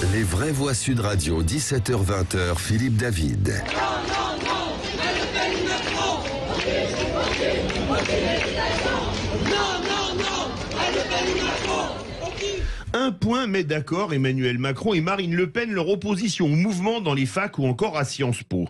Les vraies voix Sud Radio, 17h-20h, Philippe David. Un point met d'accord Emmanuel Macron et Marine Le Pen leur opposition au mouvement dans les facs ou encore à Sciences Po.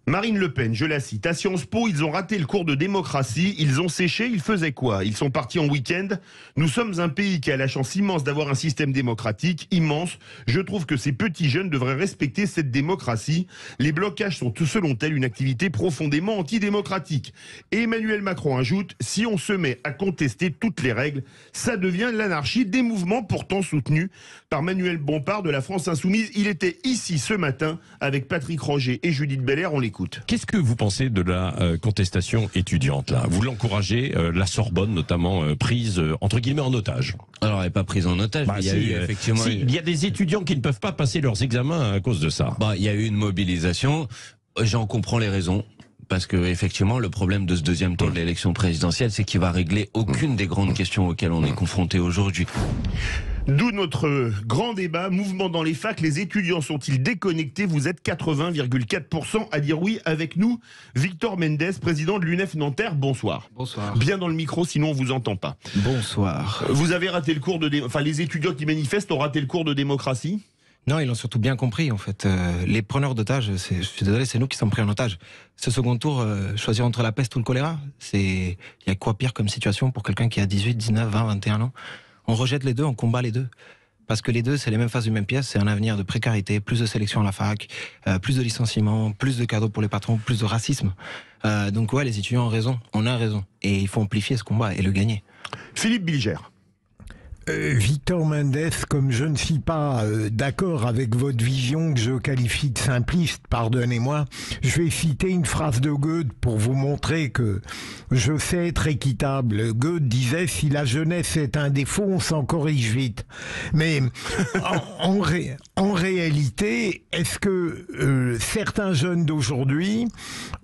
Marine Le Pen, je la cite, à Sciences Po, ils ont raté le cours de démocratie, ils ont séché, ils faisaient quoi? Ils sont partis en week-end. Nous sommes un pays qui a la chance immense d'avoir un système démocratique immense. Je trouve que ces petits jeunes devraient respecter cette démocratie. Les blocages sont, selon elle, une activité profondément antidémocratique. Et Emmanuel Macron ajoute, si on se met à contester toutes les règles, ça devient l'anarchie des mouvements pourtant soutenus par Manuel Bompard de la France Insoumise. Il était ici ce matin avec Patrick Roger et Judith Belair, on l'écoute. Qu'est-ce que vous pensez de la contestation étudiante là? Vous l'encouragez, la Sorbonne notamment prise entre guillemets en otage. Alors elle n'est pas prise en otage, mais il y a eu effectivement... il y a des étudiants qui ne peuvent pas passer leurs examens à cause de ça. Il y a eu une mobilisation, j'en comprends les raisons. Parce que effectivement, le problème de ce deuxième tour de l'élection présidentielle, c'est qu'il va régler aucune des grandes questions auxquelles on est confronté aujourd'hui. D'où notre grand débat, mouvement dans les facs, les étudiants sont-ils déconnectés? Vous êtes 80,4% à dire oui avec nous. Victor Mendes, président de l'UNEF Nanterre, bonsoir. Bonsoir. Bien dans le micro, sinon on vous entend pas. Bonsoir. Vous avez raté le cours de... Enfin, les étudiants qui manifestent ont raté le cours de démocratie? Non, ils l'ont surtout bien compris, en fait. Les preneurs d'otages, je suis désolé, c'est nous qui sommes pris en otage. Ce second tour, choisir entre la peste ou le choléra, il y a quoi pire comme situation pour quelqu'un qui a 18, 19, 20, 21 ans? On rejette les deux, on combat les deux. Parce que les deux, c'est les mêmes faces d'une même pièce, c'est un avenir de précarité, plus de sélection à la fac, plus de licenciements, plus de cadeaux pour les patrons, plus de racisme. Donc ouais, les étudiants ont raison, on a raison. Et il faut amplifier ce combat et le gagner. Philippe Bilger. Victor Mendes, comme je ne suis pas d'accord avec votre vision que je qualifie de simpliste, pardonnez-moi, je vais citer une phrase de Goethe pour vous montrer que je sais être équitable. Goethe disait « Si la jeunesse est un défaut, on s'en corrige vite ». Mais en réalité, est-ce que certains jeunes d'aujourd'hui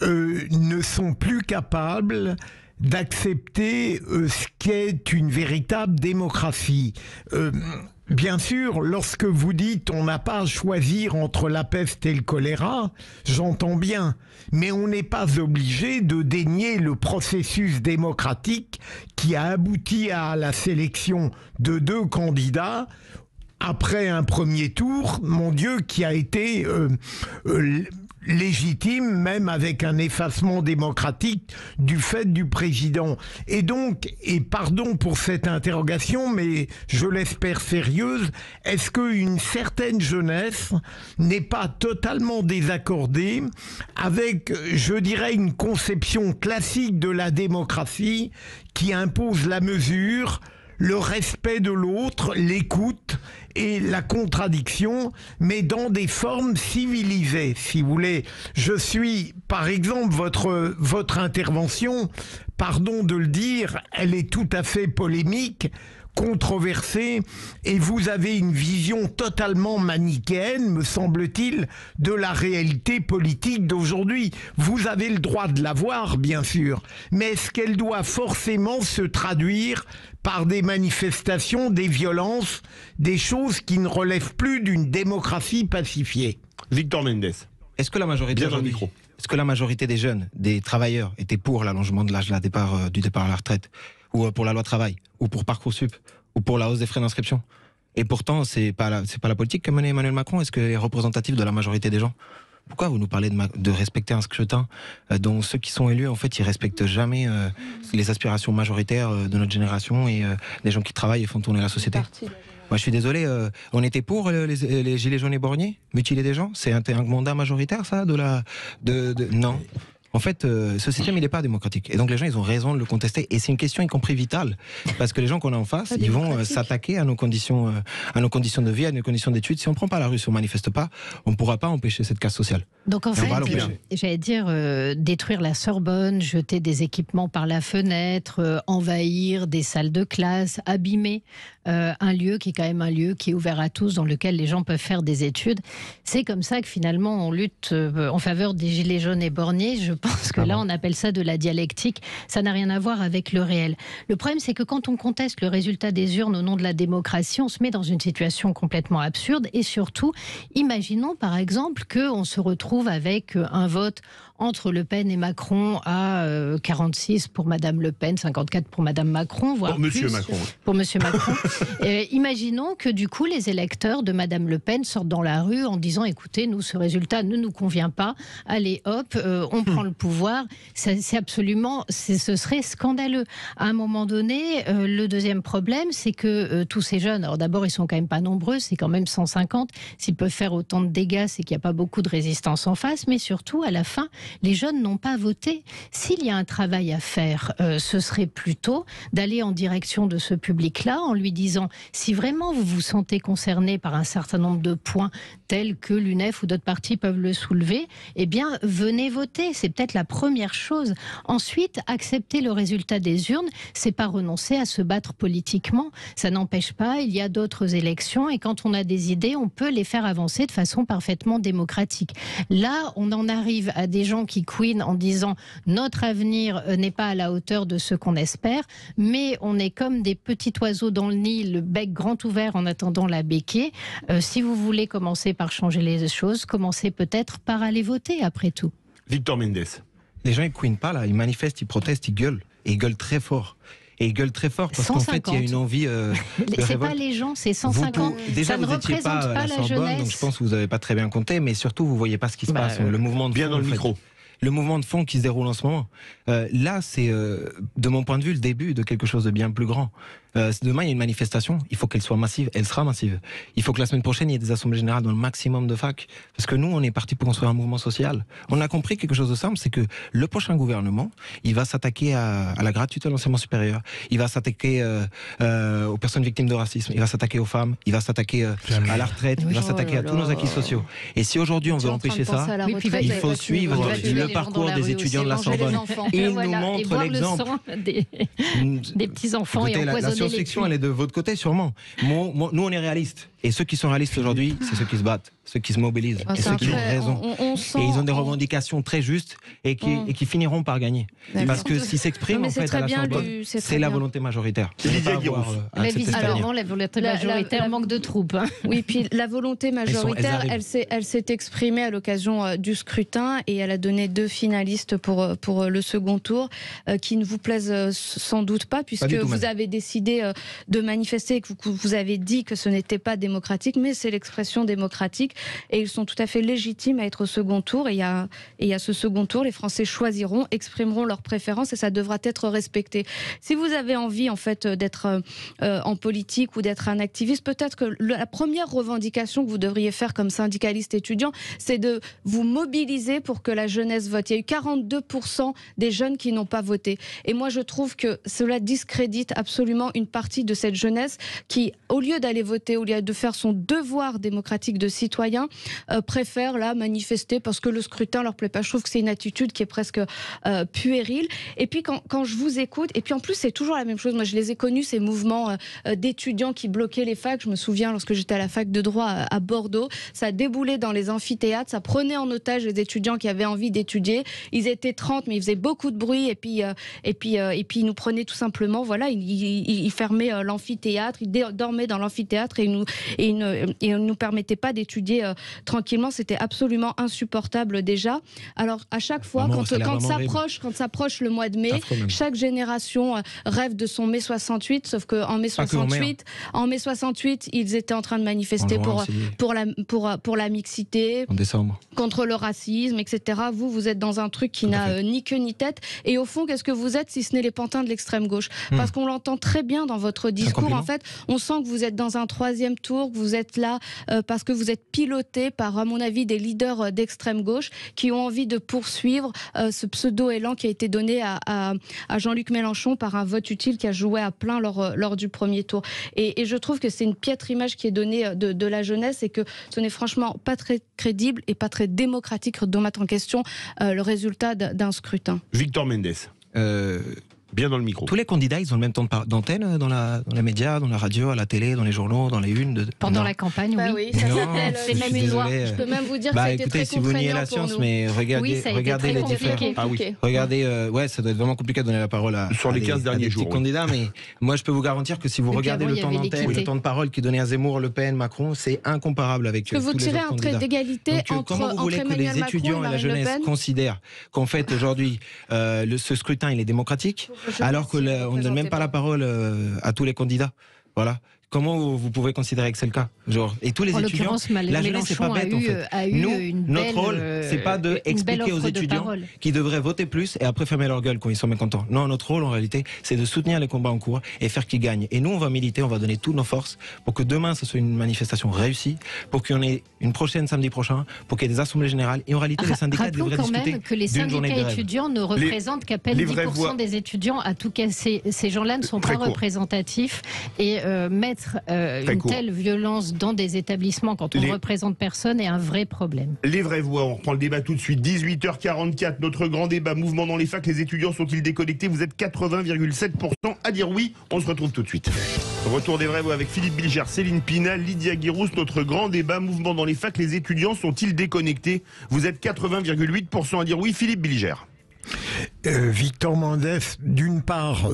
ne sont plus capables d'accepter ce qu'est une véritable démocratie? Bien sûr, lorsque vous dites on n'a pas à choisir entre la peste et le choléra, j'entends bien, mais on n'est pas obligé de dénier le processus démocratique qui a abouti à la sélection de 2 candidats après un premier tour, mon Dieu, qui a été légitime, même avec un effacement démocratique du fait du président. Et donc, et pardon pour cette interrogation, mais je l'espère sérieuse, est-ce qu'une certaine jeunesse n'est pas totalement désaccordée avec, je dirais, une conception classique de la démocratie qui impose la mesure, le respect de l'autre, l'écoute et la contradiction, mais dans des formes civilisées, si vous voulez. Je suis, par exemple, votre intervention, pardon de le dire, elle est tout à fait polémique, controversée, et vous avez une vision totalement manichéenne, me semble-t-il, de la réalité politique d'aujourd'hui. Vous avez le droit de l'avoir, bien sûr, mais est-ce qu'elle doit forcément se traduire par des manifestations, des violences, des choses qui ne relèvent plus d'une démocratie pacifiée? Victor Mendes. Est-ce que la majorité Est-ce que la majorité des jeunes, des travailleurs, étaient pour l'allongement de l'âge du départ à la retraite, ou pour la loi travail, ou pour Parcoursup, ou pour la hausse des frais d'inscription? Et pourtant, c'est pas la politique qu'a menée Emmanuel Macron. Est-ce qu'elle est représentative de la majorité des gens? Pourquoi vous nous parlez de respecter un scrutin dont ceux qui sont élus, en fait, ils respectent jamais les aspirations majoritaires de notre génération et des gens qui travaillent et font tourner la société? Moi, je suis désolé, on était pour les gilets jaunes et borniers, mutiler des gens? C'est un mandat majoritaire, ça, non. En fait, ce système, il n'est pas démocratique. Et donc, les gens, ils ont raison de le contester. Et c'est une question, y compris vitale. Parce que les gens qu'on a en face, ils vont s'attaquer à nos conditions de vie, à nos conditions d'études. Si on ne prend pas la rue, si on ne manifeste pas, on ne pourra pas empêcher cette casse sociale. Donc, en fait, j'allais dire, détruire la Sorbonne, jeter des équipements par la fenêtre, envahir des salles de classe, abîmer un lieu qui est quand même un lieu qui est ouvert à tous, dans lequel les gens peuvent faire des études. C'est comme ça que finalement, on lutte en faveur des gilets jaunes et borniers. Je pense que là, on appelle ça de la dialectique. Ça n'a rien à voir avec le réel. Le problème, c'est que quand on conteste le résultat des urnes au nom de la démocratie, on se met dans une situation complètement absurde. Et surtout, imaginons par exemple qu'on se retrouve avec un vote entre Le Pen et Macron à 46 pour Madame Le Pen, 54 pour Madame Macron, voire pour Monsieur plus, Macron. pour Monsieur Macron. Imaginons que du coup les électeurs de Madame Le Pen sortent dans la rue en disant écoutez, nous ce résultat ne nous convient pas, allez hop, on prend le pouvoir. C'est absolument, ce serait scandaleux. À un moment donné, le deuxième problème, c'est que tous ces jeunes, alors d'abord ils sont quand même pas nombreux, c'est quand même 150. S'ils peuvent faire autant de dégâts, c'est qu'il n'y a pas beaucoup de résistance en face, mais surtout à la fin, les jeunes n'ont pas voté. S'il y a un travail à faire, ce serait plutôt d'aller en direction de ce public-là en lui disant si vraiment vous vous sentez concerné par un certain nombre de points tels que l'UNEF ou d'autres partis peuvent le soulever, eh bien venez voter. C'est peut-être la première chose. Ensuite, accepter le résultat des urnes, c'est pas renoncer à se battre politiquement. Ça n'empêche pas, il y a d'autres élections et quand on a des idées, on peut les faire avancer de façon parfaitement démocratique. Là, on en arrive à des gens qui couinent en disant notre avenir n'est pas à la hauteur de ce qu'on espère, mais on est comme des petits oiseaux dans le nid, le bec grand ouvert en attendant la béquée. Si vous voulez commencer par changer les choses, commencez peut-être par aller voter après tout. Victor Mendes. Les gens ils couinent pas là, ils manifestent, ils protestent, ils gueulent. Et ils gueulent très fort. Et ils gueulent très fort parce qu'en fait il y a une envie de c'est révolte. Pas les gens, c'est 150. Déjà ça ne vous n'étiez représente pas à la Sorbonne, jeunesse. donc je pense que vous n'avez pas très bien compté, mais surtout vous voyez pas ce qui se passe. Le mouvement de bien fond, dans le en fait. micro. Le mouvement de fond qui se déroule en ce moment. Là, c'est, de mon point de vue, le début de quelque chose de bien plus grand. Demain, il y a une manifestation, il faut qu'elle soit massive, elle sera massive. Il faut que la semaine prochaine, il y ait des assemblées générales dans le maximum de facs. Parce que nous, on est parti pour construire un mouvement social. On a compris quelque chose de simple, c'est que le prochain gouvernement, il va s'attaquer à la gratuité de l'enseignement supérieur, il va s'attaquer aux personnes victimes de racisme, il va s'attaquer aux femmes, il va s'attaquer à la retraite, il va s'attaquer à tous nos acquis sociaux. Et si aujourd'hui on veut empêcher ça, il faut suivre le parcours des étudiants de la Sorbonne. Ils nous montrent l'exemple. Des petits-enfants et la empoisonner science-fiction, elle est de votre côté, sûrement. Nous, on est réalistes. Et ceux qui sont réalistes aujourd'hui, c'est ceux qui se battent, ceux qui se mobilisent, et ceux qui ont raison. Et ils ont des revendications très justes et qui finiront par gagner. Parce que ce qui s'exprime en fait à la Sorbonne, c'est la volonté majoritaire. Mais visiblement, la volonté majoritaire manque de troupes. Oui, puis la volonté majoritaire, elle s'est exprimée à l'occasion du scrutin et elle a donné 2 finalistes pour le second tour qui ne vous plaisent sans doute pas, puisque vous avez décidé de manifester et que vous avez dit que ce n'était pas démocratique, mais c'est l'expression démocratique et ils sont tout à fait légitimes à être au second tour. Et il y a ce second tour, les Français choisiront, exprimeront leurs préférences et ça devra être respecté. Si vous avez envie en fait d'être en politique ou d'être un activiste, peut-être que la première revendication que vous devriez faire comme syndicaliste étudiant, c'est de vous mobiliser pour que la jeunesse vote. Il y a eu 42% des jeunes qui n'ont pas voté. Et moi, je trouve que cela discrédite absolument une partie de cette jeunesse qui, au lieu d'aller voter, au lieu de faire son devoir démocratique de citoyen, préfère là manifester parce que le scrutin leur plaît pas. Je trouve que c'est une attitude qui est presque puérile. Et puis quand je vous écoute, et puis en plus c'est toujours la même chose. Moi je les ai connus, ces mouvements d'étudiants qui bloquaient les facs. Je me souviens lorsque j'étais à la fac de droit à Bordeaux, ça déboulait dans les amphithéâtres, ça prenait en otage les étudiants qui avaient envie d'étudier. Ils étaient 30 mais ils faisaient beaucoup de bruit et puis ils nous prenaient tout simplement, voilà, ils fermaient l'amphithéâtre, ils dormaient dans l'amphithéâtre et ils ne nous permettaient pas d'étudier tranquillement. C'était absolument insupportable déjà. Alors à chaque fois, quand s'approche le mois de mai, chaque génération rêve de son mai 68, sauf qu'en mai 68, ils étaient en train de manifester pour la mixité, en décembre, contre le racisme, etc. Vous êtes dans un truc qui n'a ni queue ni tête. Et au fond, qu'est-ce que vous êtes si ce n'est les pantins de l'extrême gauche? Parce qu'on l'entend très bien dans votre discours. En fait, on sent que vous êtes dans un 3e tour, que vous êtes là parce que vous êtes piloté par, à mon avis, des leaders d'extrême gauche qui ont envie de poursuivre ce pseudo-élan qui a été donné à Jean-Luc Mélenchon par un vote utile qui a joué à plein lors du premier tour. Et je trouve que c'est une piètre image qui est donnée de la jeunesse et que ce n'est franchement pas très crédible et pas très démocratique de mettre en question le résultat d'un scrutin. Victor Mendes. Bien dans le micro. Tous les candidats, ils ont le même temps d'antenne dans les médias, dans la radio, à la télé, dans les journaux, dans les unes. Pendant la campagne, bah oui. Ça Non, c'est même une loi. Je peux même vous dire que ça a été écoutez, très si vous niez la science, mais regardez les différents. Ah oui. Regardez, ça doit être vraiment compliqué de donner la parole sur les 15 derniers jours. Candidats, mais moi je peux vous garantir que si vous regardez le temps d'antenne, le temps de parole qui est donné à Zemmour, Le Pen, Macron, c'est incomparable avec tous les autres candidats. Que vous tirez un trait d'égalité entre comment vous voulez que les étudiants et la jeunesse considèrent qu'en fait aujourd'hui ce scrutin il est démocratique alors qu'on ne donne même pas la parole à tous les candidats. Voilà. Comment vous pouvez considérer que c'est le cas? Et tous les étudiants, la jeunesse c'est pas bête en fait. Nous, notre rôle, c'est pas de expliquer aux étudiants qui devraient voter plus et après fermer leur gueule quand ils sont mécontents. Non, notre rôle en réalité, c'est de soutenir les combats en cours et faire qu'ils gagnent. Et nous, on va militer, on va donner toutes nos forces pour que demain, ce soit une manifestation réussie, pour qu'il y en ait une prochaine samedi prochain, pour qu'il y ait des assemblées générales. Et en réalité, les syndicats devraient discuter quand même que les syndicats étudiants ne représentent qu'à peine 10% des étudiants. À tout cas, ces gens-là ne sont pas représentatifs et mettre une telle violence dans des établissements quand on ne représente personne est un vrai problème. Les vraies voix, on reprend le débat tout de suite. 18h44, notre grand débat, mouvement dans les facs, les étudiants sont-ils déconnectés? Vous êtes 80,7% à dire oui. On se retrouve tout de suite. Retour des vraies voix avec Philippe Bilger, Céline Pinal, Lydia Guirousse, notre grand débat, mouvement dans les facs, les étudiants sont-ils déconnectés? Vous êtes 80,8% à dire oui. Philippe Bilger. Victor Mendès, d'une part,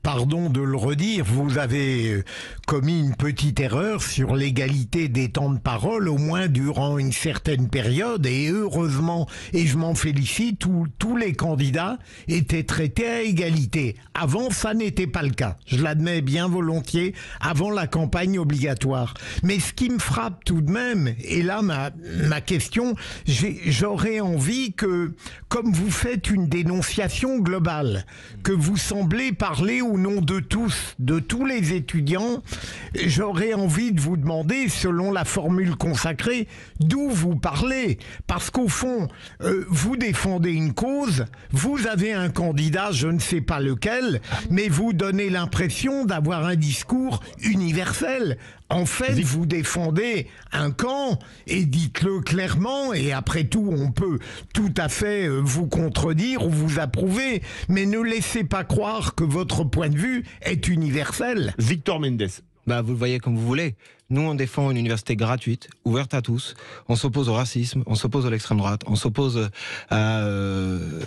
pardon de le redire, vous avez commis une petite erreur sur l'égalité des temps de parole, au moins durant une certaine période, et heureusement, et je m'en félicite, tous les candidats étaient traités à égalité. Avant, ça n'était pas le cas. Je l'admets bien volontiers, avant la campagne obligatoire. Mais ce qui me frappe tout de même, et là ma question, j'aurais envie que, comme vous faites une dénonciation globale, que vous semblez parler au nom de tous, de tous les étudiants, j'aurais envie de vous demander, selon la formule consacrée, d'où vous parlez. Parce qu'au fond, vous défendez une cause, vous avez un candidat, je ne sais pas lequel, mais vous donnez l'impression d'avoir un discours universel. En fait, vous défendez un camp, et dites-le clairement, et après tout, on peut tout à fait vous contredire ou vous approuver, mais ne laissez pas croire que votre point de vue est universel. Victor Mendes. Vous le voyez comme vous voulez. Nous, on défend une université gratuite, ouverte à tous. On s'oppose au racisme, on s'oppose à l'extrême droite, on s'oppose à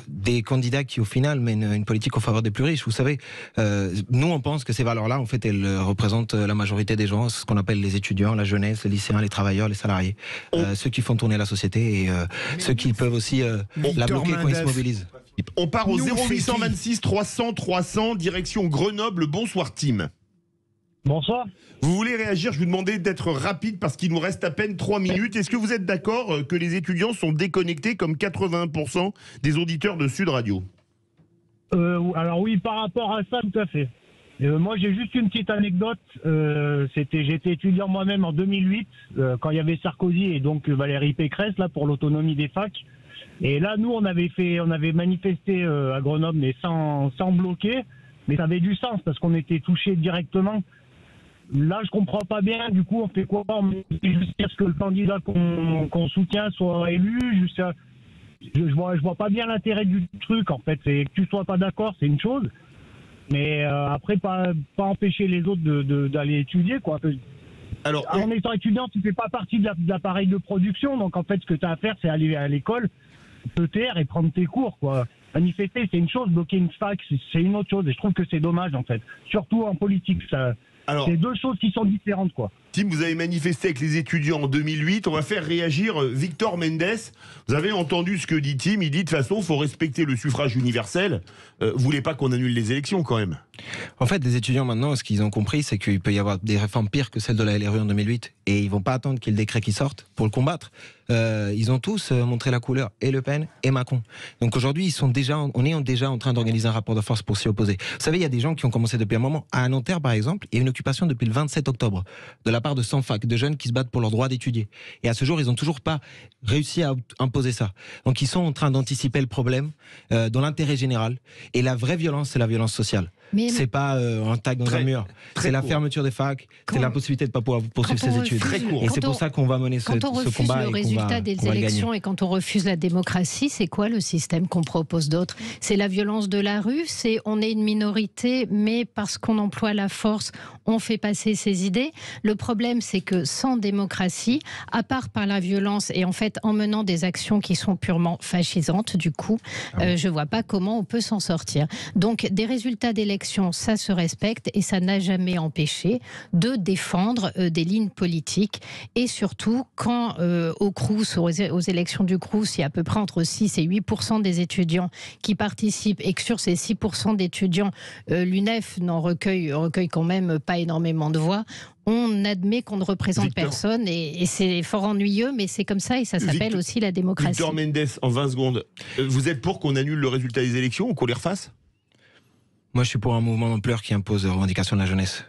des candidats qui, au final, mènent une politique en faveur des plus riches. Vous savez, nous, on pense que ces valeurs-là, en fait, elles représentent la majorité des gens, ce qu'on appelle les étudiants, la jeunesse, les lycéens, les travailleurs, les salariés, ceux qui font tourner la société et ceux qui peuvent aussi la bloquer quand ils se mobilisent. On part au 0826 300 300, direction Grenoble. Bonsoir, Tim. Bonsoir. Vous voulez réagir? Je vous demandais d'être rapide parce qu'il nous reste à peine 3 minutes. Est-ce que vous êtes d'accord que les étudiants sont déconnectés comme 81% des auditeurs de Sud Radio? Alors oui, par rapport à ça, tout à fait. Moi, j'ai juste une petite anecdote. J'étais étudiant moi-même en 2008, quand il y avait Sarkozy et donc Valérie Pécresse là pour l'autonomie des facs. Et là, nous, on avait manifesté à Grenoble, mais sans bloquer. Mais ça avait du sens parce qu'on était touchés directement. Là, je comprends pas bien. Du coup, on fait quoi? On met jusqu'à ce que le candidat qu'on soutient soit élu. Je vois pas bien l'intérêt du truc, en fait. C'est que tu sois pas d'accord, c'est une chose. Mais après, pas empêcher les autres d'aller étudier, quoi. Alors, en étant étudiant, tu fais pas partie de l'appareil de production. Donc, en fait, ce que tu as à faire, c'est aller à l'école, te taire et prendre tes cours, quoi. Manifester, c'est une chose. Bloquer une fac, c'est une autre chose. Et je trouve que c'est dommage, en fait. Surtout en politique, ça. Alors, c'est deux choses qui sont différentes, quoi. Tim, vous avez manifesté avec les étudiants en 2008. On va faire réagir Victor Mendes. Vous avez entendu ce que dit Tim. Il dit de toute façon, il faut respecter le suffrage universel. Vous voulez pas qu'on annule les élections, quand même? En fait, les étudiants, maintenant, ce qu'ils ont compris, c'est qu'il peut y avoir des réformes pires que celles de la LRU en 2008. Et ils vont pas attendre qu'il y ait le décret qui sorte pour le combattre. Ils ont tous montré la couleur, et Le Pen et Macron. Donc aujourd'hui, on est déjà en train d'organiser un rapport de force pour s'y opposer. Vous savez, il y a des gens qui ont commencé depuis un moment. À Nanterre, par exemple, il y a une occupation depuis le 27 octobre de la part de 100 facs, de jeunes qui se battent pour leur droit d'étudier. Et à ce jour, ils n'ont toujours pas réussi à imposer ça. Donc ils sont en train d'anticiper le problème dans l'intérêt général. Et la vraie violence, c'est la violence sociale. Mais C'est pas un tag dans un mur. C'est la fermeture des facs, c'est la possibilité de ne pas pouvoir poursuivre ses études. Et c'est pour ça qu'on va mener ce combat. Quand on refuse le résultat des élections et quand on refuse la démocratie, c'est quoi le système qu'on propose d'autre? C'est la violence de la rue, c'est on est une minorité, mais parce qu'on emploie la force, on fait passer ses idées. Le problème, c'est que sans démocratie, à part par la violence et en fait en menant des actions qui sont purement fascisantes, du coup, je vois pas comment on peut s'en sortir. Donc des résultats d'élections, ça se respecte et ça n'a jamais empêché de défendre des lignes politiques. Et surtout, quand au Crous, aux élections du Crous, il y a à peu près entre 6 et 8% des étudiants qui participent et que sur ces 6% d'étudiants, l'UNEF n'en recueille quand même pas énormément de voix, on admet qu'on ne représente personne et c'est fort ennuyeux, mais c'est comme ça et ça s'appelle aussi la démocratie. Victor Mendes, en 20 secondes, vous êtes pour qu'on annule le résultat des élections ou qu'on les refasse? Moi, je suis pour un mouvement d'ampleur qui impose revendication de la jeunesse.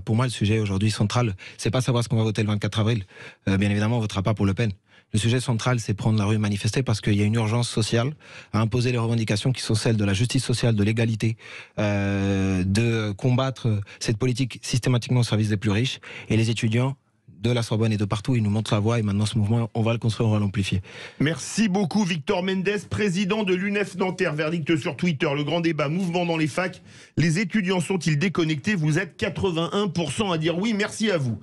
Pour moi, le sujet aujourd'hui central, c'est pas savoir ce qu'on va voter le 24 avril. Bien évidemment, on votera pas pour Le Pen. Le sujet central, c'est prendre la rue et manifester parce qu'il y a une urgence sociale à imposer les revendications qui sont celles de la justice sociale, de l'égalité, de combattre cette politique systématiquement au service des plus riches. Et les étudiants de la Sorbonne et de partout, ils nous montrent la voie et maintenant ce mouvement, on va le construire, on va l'amplifier. Merci beaucoup Victor Mendes, président de l'UNEF Nanterre. Verdict sur Twitter, le grand débat, mouvement dans les facs. Les étudiants sont-ils déconnectés? Vous êtes 81% à dire oui, merci à vous.